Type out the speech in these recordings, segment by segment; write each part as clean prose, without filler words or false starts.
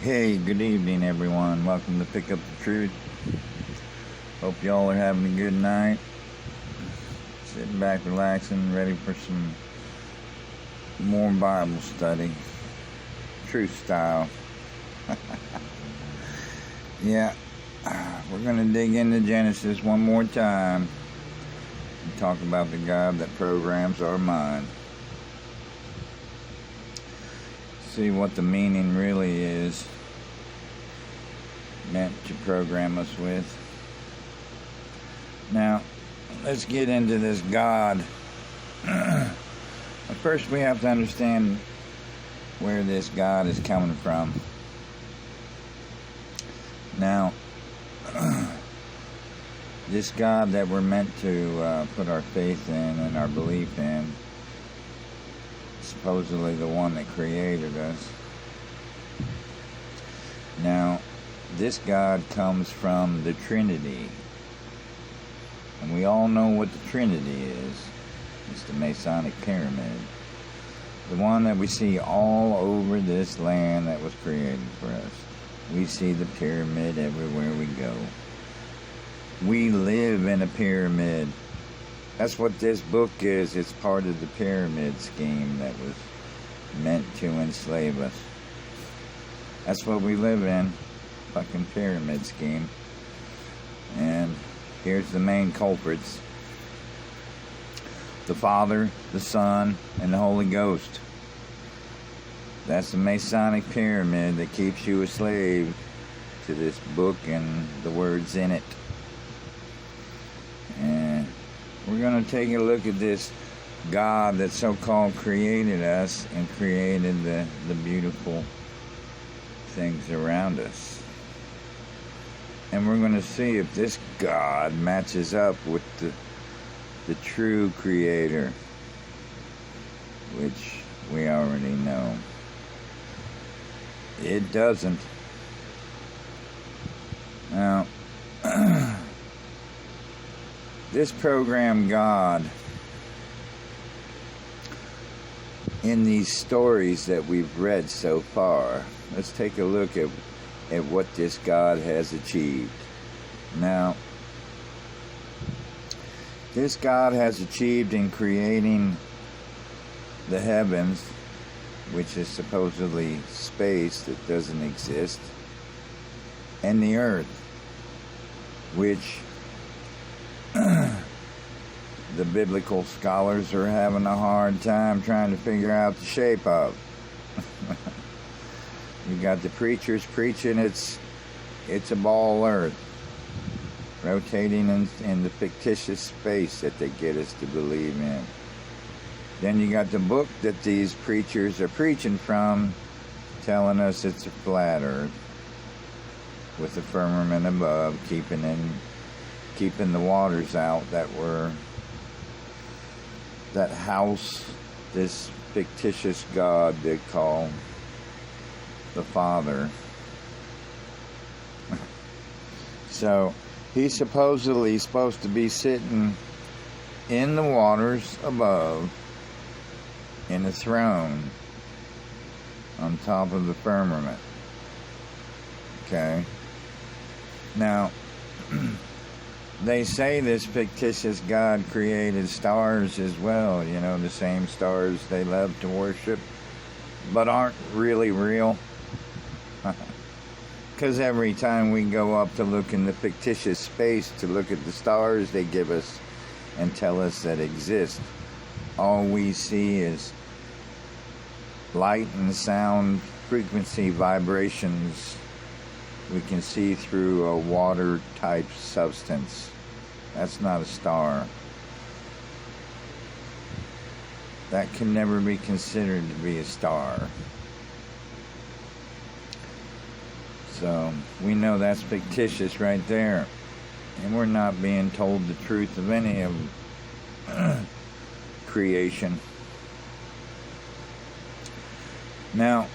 Hey, good evening, everyone. Welcome to Pick Up the Truth. Hope y'all are having a good night. Sitting back, relaxing, ready for some more Bible study. Truth style. Yeah, we're going to dig into Genesis one more time and talk about the God that programs our mind. See what the meaning really is meant to program us with. Now, let's get into this God. First, we have to understand where this God is coming from. Now, this God that we're meant to put our faith in and our belief in, supposedly the one that created us. Now, this God comes from the Trinity. And we all know what the Trinity is. It's the Masonic Pyramid. The one that we see all over this land that was created for us. We see the pyramid everywhere we go. We live in a pyramid. That's what this book is. It's part of the pyramid scheme that was meant to enslave us. That's what we live in. Fucking pyramid scheme. And here's the main culprits. The Father, the Son, and the Holy Ghost. That's the Masonic pyramid that keeps you a slave to this book and the words in it. And we're going to take a look at this God that so-called created us and created the beautiful things around us. And we're going to see if this God matches up with the true creator, which we already know. It doesn't. Now, this program God, in these stories that we've read so far, let's take a look at what this God has achieved. Now, this God has achieved in creating the heavens, which is supposedly space that doesn't exist, and the earth, which the biblical scholars are having a hard time trying to figure out the shape of. You got the preachers preaching it's a ball earth, rotating in the fictitious space that they get us to believe in. Then you got the book that these preachers are preaching from, telling us it's a flat earth, with the firmament above, keeping the waters out that house this fictitious God they call the Father. So he's supposedly supposed to be sitting in the waters above in a throne on top of the firmament. Okay. Now, they say this fictitious God created stars as well, the same stars they love to worship, but aren't really real. Because every time we go up to look in the fictitious space to look at the stars they give us and tell us that exist, all we see is light and sound frequency vibrations we can see through a water-type substance. That's not a star. That can never be considered to be a star. So, we know that's fictitious right there. And we're not being told the truth of any of creation. Now,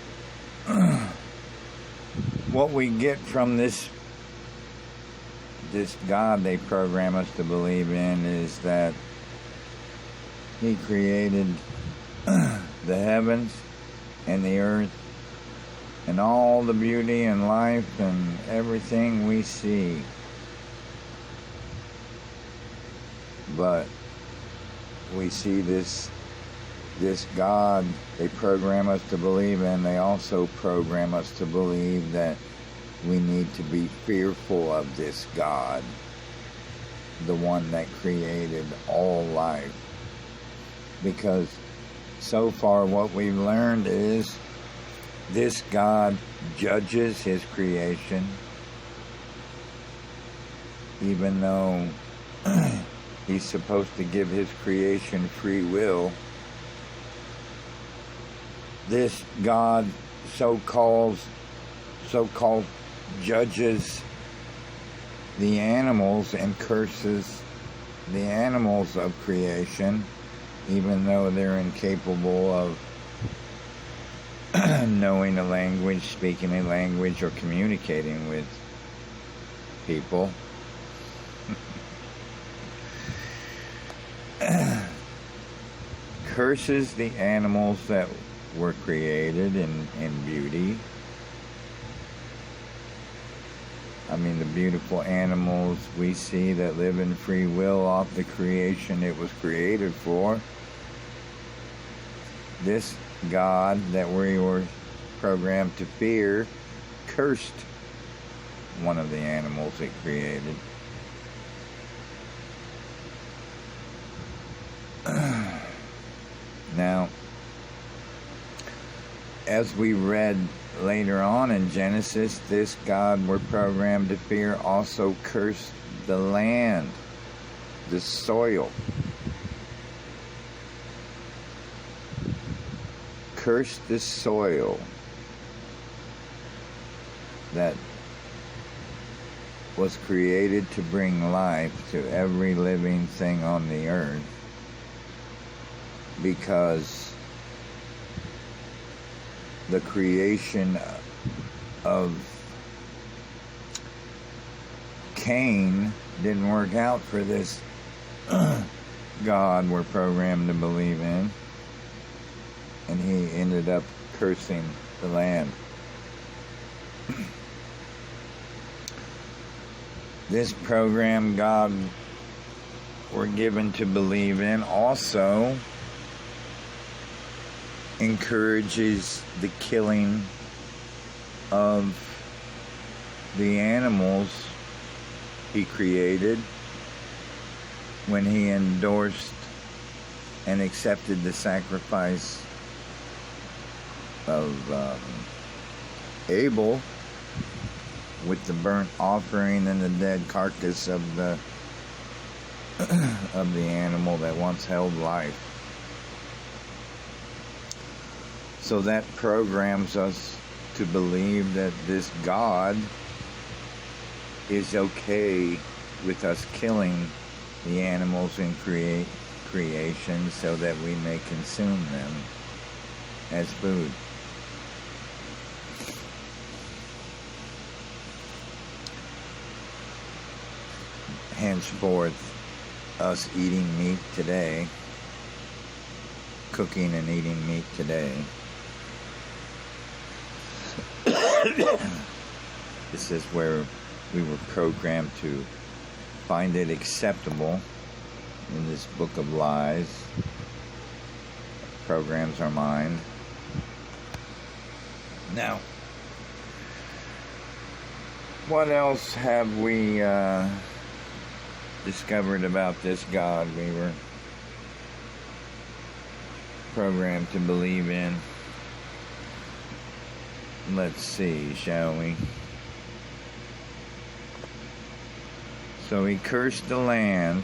what we get from this God they program us to believe in is that He created the heavens and the earth and all the beauty and life and everything we see. But we see this God they program us to believe in. They also program us to believe that we need to be fearful of this God, the one that created all life. Because so far what we've learned is this God judges his creation, even though he's supposed to give his creation free will. This God so-called judges the animals and curses the animals of creation, even though they're incapable of knowing a language, speaking a language, or communicating with people. Curses the animals that were created in beauty. I mean, the beautiful animals we see that live in free will off the creation it was created for. This God that we were programmed to fear cursed one of the animals it created. Now, as we read later on in Genesis, this God we're programmed to fear also cursed the land, the soil. Cursed the soil that was created to bring life to every living thing on the earth, because the creation of Cain didn't work out for this God we're programmed to believe in, and he ended up cursing the land. This program God we're given to believe in also encourages the killing of the animals he created when he endorsed and accepted the sacrifice of Abel with the burnt offering and the dead carcass of the animal that once held life. So that programs us to believe that this God is okay with us killing the animals in creation so that we may consume them as food. Henceforth, us eating meat today, cooking and eating meat today, this is where we were programmed to find it acceptable in this book of lies. Programs our mind. Now, what else have we discovered about this God we were programmed to believe in? Let's see, shall we? So he cursed the land.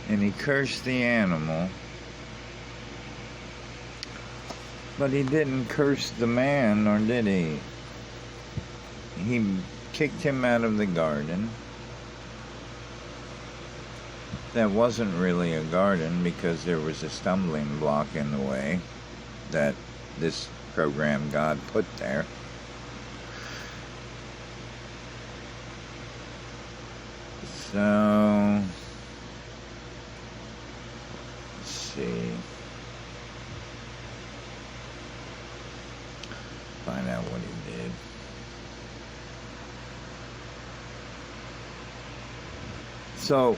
And he cursed the animal. But he didn't curse the man, or did he? He kicked him out of the garden. That wasn't really a garden because there was a stumbling block in the way that this program God put there. So, let's see. Find out what he did. So,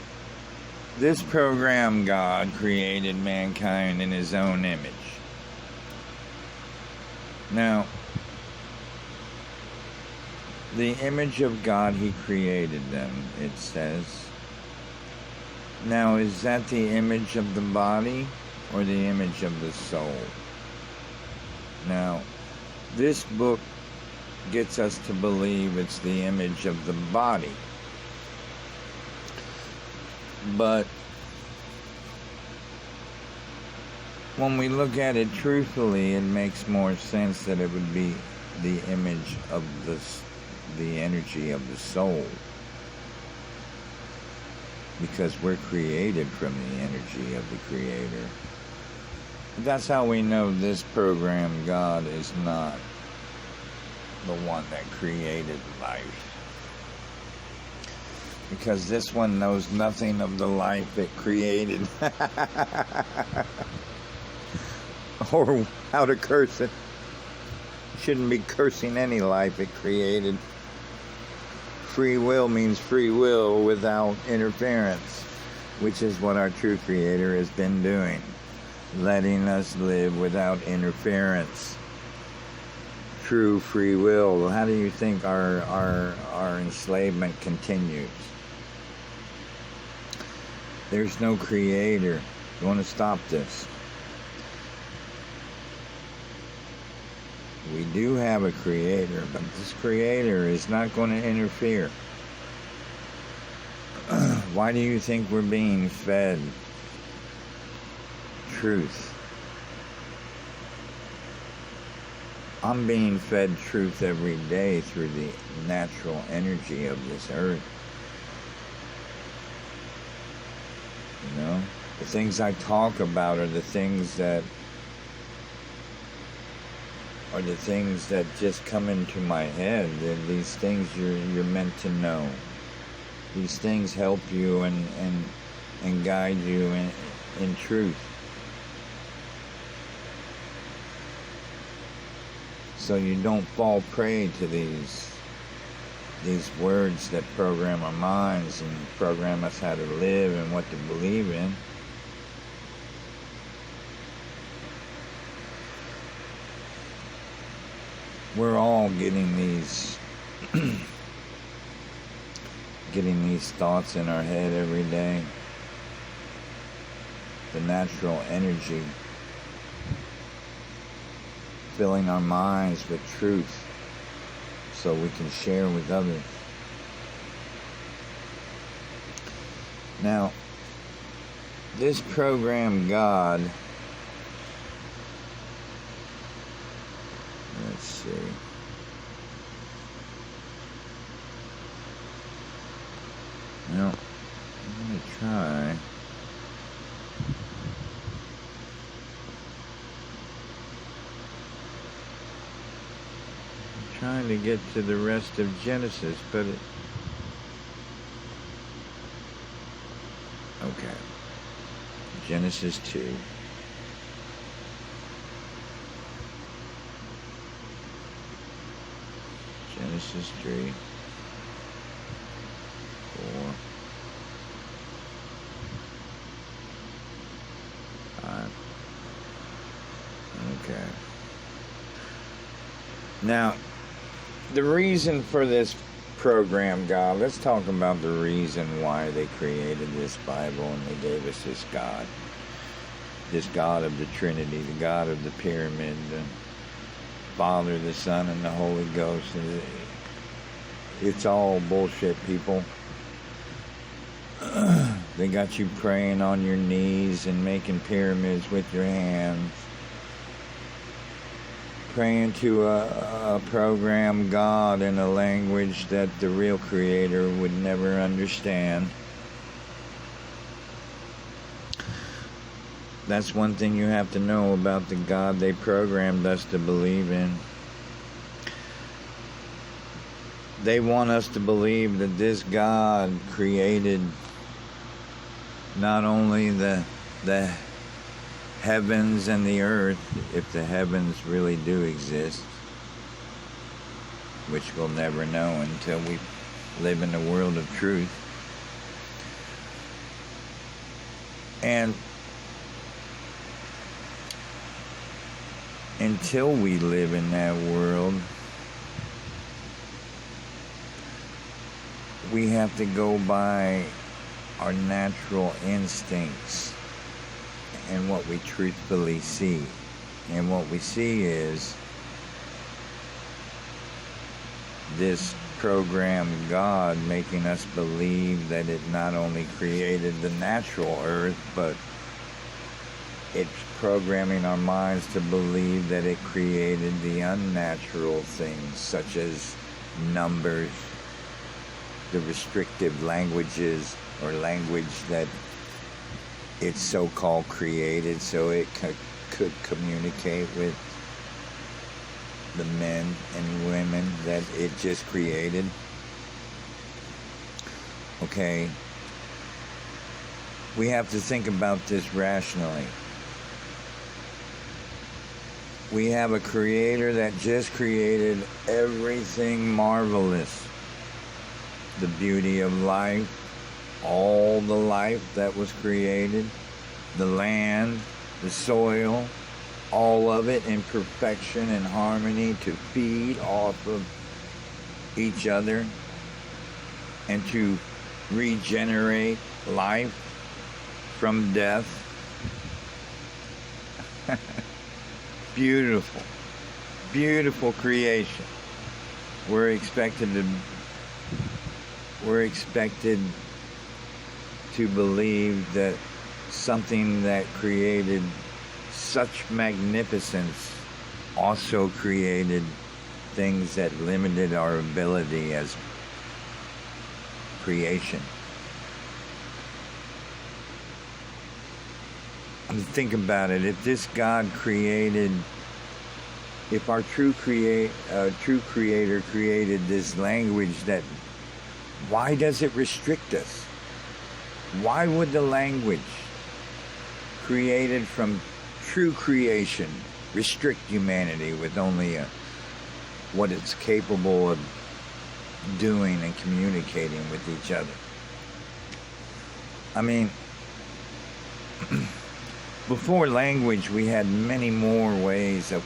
this program God created mankind in his own image. Now, the image of God, he created them, it says. Now, is that the image of the body or the image of the soul? Now, this book gets us to believe it's the image of the body. But when we look at it truthfully, it makes more sense that it would be the image of the energy of the soul, because we're created from the energy of the Creator. That's how we know this program God is not the one that created life, because this one knows nothing of the life it created or how to curse it. Shouldn't be cursing any life it created. Free will means free will without interference, which is what our true Creator has been doing, letting us live without interference. True free will. How do you think our enslavement continues? There's no Creator. You want to stop this? We do have a Creator, but this Creator is not going to interfere. Why do you think we're being fed truth? I'm being fed truth every day through the natural energy of this earth. You know, the things I talk about are the things that just come into my head. And these things you're meant to know. These things help you and guide you in truth. So you don't fall prey to these words that program our minds and program us how to live and what to believe in. We're all getting these thoughts in our head every day. The natural energy filling our minds with truth so we can share with others. Now, this program God, let's see. Now, I'm going to try. Trying to get to the rest of Genesis, but okay. Genesis 2. Genesis 3. 4. 5. Okay. Now, the reason for this program, God, let's talk about the reason why they created this Bible and they gave us this God of the Trinity, the God of the pyramid, the Father, the Son, and the Holy Ghost. It's all bullshit, people. They got you praying on your knees and making pyramids with your hands. Praying to a program God in a language that the real Creator would never understand. That's one thing you have to know about the God they programmed us to believe in. They want us to believe that this God created not only the heavens and the earth, if the heavens really do exist, which we'll never know until we live in the world of truth. And until we live in that world, we have to go by our natural instincts and what we truthfully see. And what we see is this programmed God making us believe that it not only created the natural earth, but it's programming our minds to believe that it created the unnatural things, such as numbers, the restrictive languages, or language that it's so-called created so it could communicate with the men and women that it just created. Okay, we have to think about this rationally. We have a creator that just created everything marvelous. The beauty of life, all the life that was created, the land, the soil, all of it in perfection and harmony to feed off of each other and to regenerate life from death. Beautiful, beautiful creation. We're expected to believe that something that created such magnificence also created things that limited our ability as creation. Think about it. If this God created, if our true creator created this language, that why does it restrict us? Why would the language created from true creation restrict humanity with only what it's capable of doing and communicating with each other? I mean, before language, we had many more ways of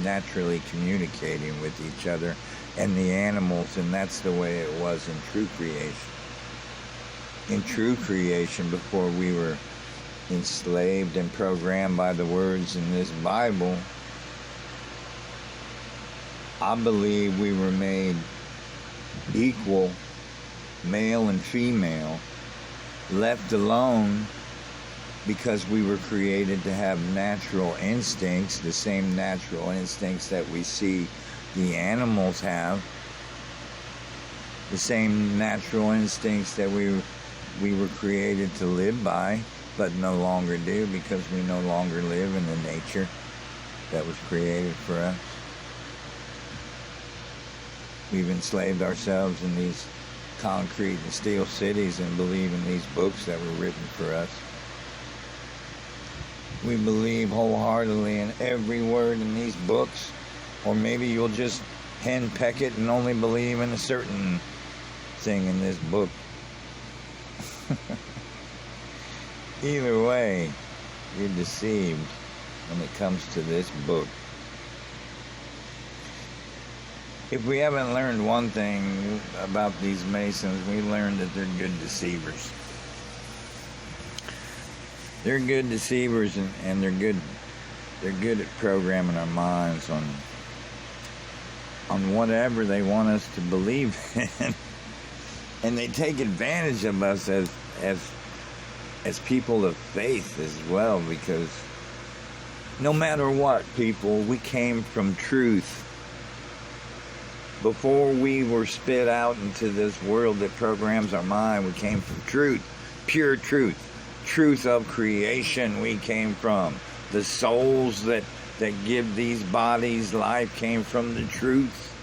naturally communicating with each other and the animals, and that's the way it was in true creation. In true creation, before we were enslaved and programmed by the words in this Bible, I believe we were made equal, male and female, left alone because we were created to have natural instincts, the same natural instincts that we see the animals have, the same natural instincts that we were created to live by, but no longer do because we no longer live in the nature that was created for us. We've enslaved ourselves in these concrete and steel cities and believe in these books that were written for us. We believe wholeheartedly in every word in these books, or maybe you'll just henpeck it and only believe in a certain thing in this book. Either way, you're deceived when it comes to this book. If we haven't learned one thing about these Masons, we learned that they're good deceivers. They're good deceivers, and they're good at programming our minds on whatever they want us to believe in. And they take advantage of us as people of faith as well, because no matter what, people, we came from truth. Before we were spit out into this world that programs our mind, we came from truth, pure truth. Truth of creation we came from. The souls that give these bodies life came from the truth.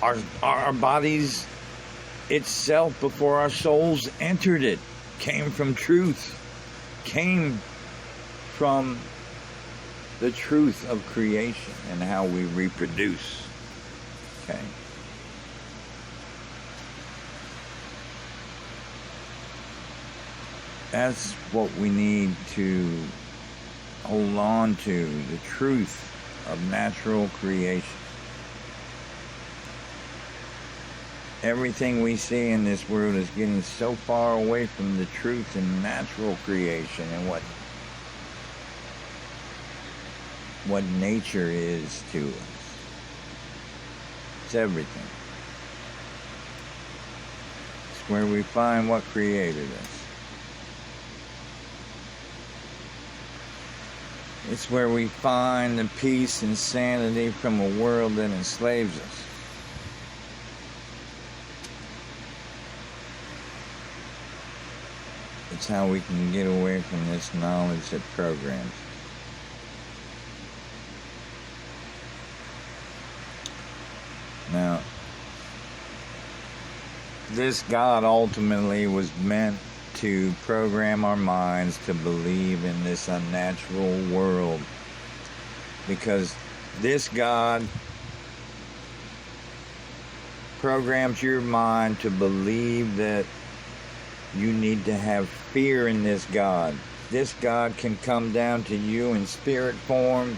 Our bodies itself, before our souls entered it, came from truth, came from the truth of creation and how we reproduce. Okay. That's what we need to hold on to, the truth of natural creation. Everything we see in this world is getting so far away from the truth in natural creation and what nature is to us. It's everything. It's where we find what created us. It's where we find the peace and sanity from a world that enslaves us. It's how we can get away from this knowledge that programs. Now, this God ultimately was meant to program our minds to believe in this unnatural world, because this God programs your mind to believe that you need to have fear in this God. This God can come down to you in spirit form.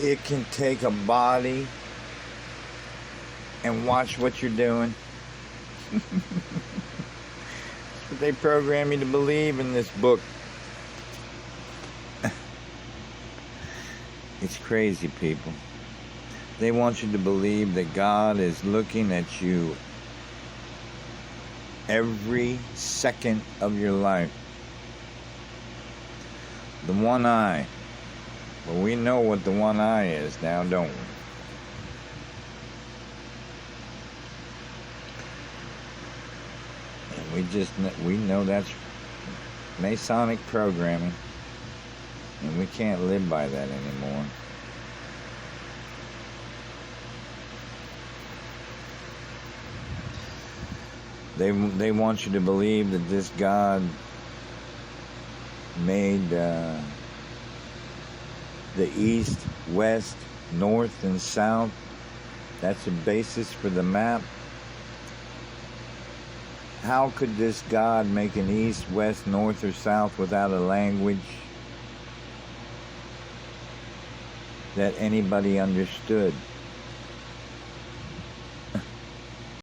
It can take a body and watch what you're doing. But they program you to believe in this book. It's crazy, people. They want you to believe that God is looking at you every second of your life. The one eye. Well, we know what the one eye is now, don't we? We know that's Masonic programming, and we can't live by that anymore. They want you to believe that this God made the east, west, north, and south. That's the basis for the map. How could this God make an east, west, north, or south without a language that anybody understood?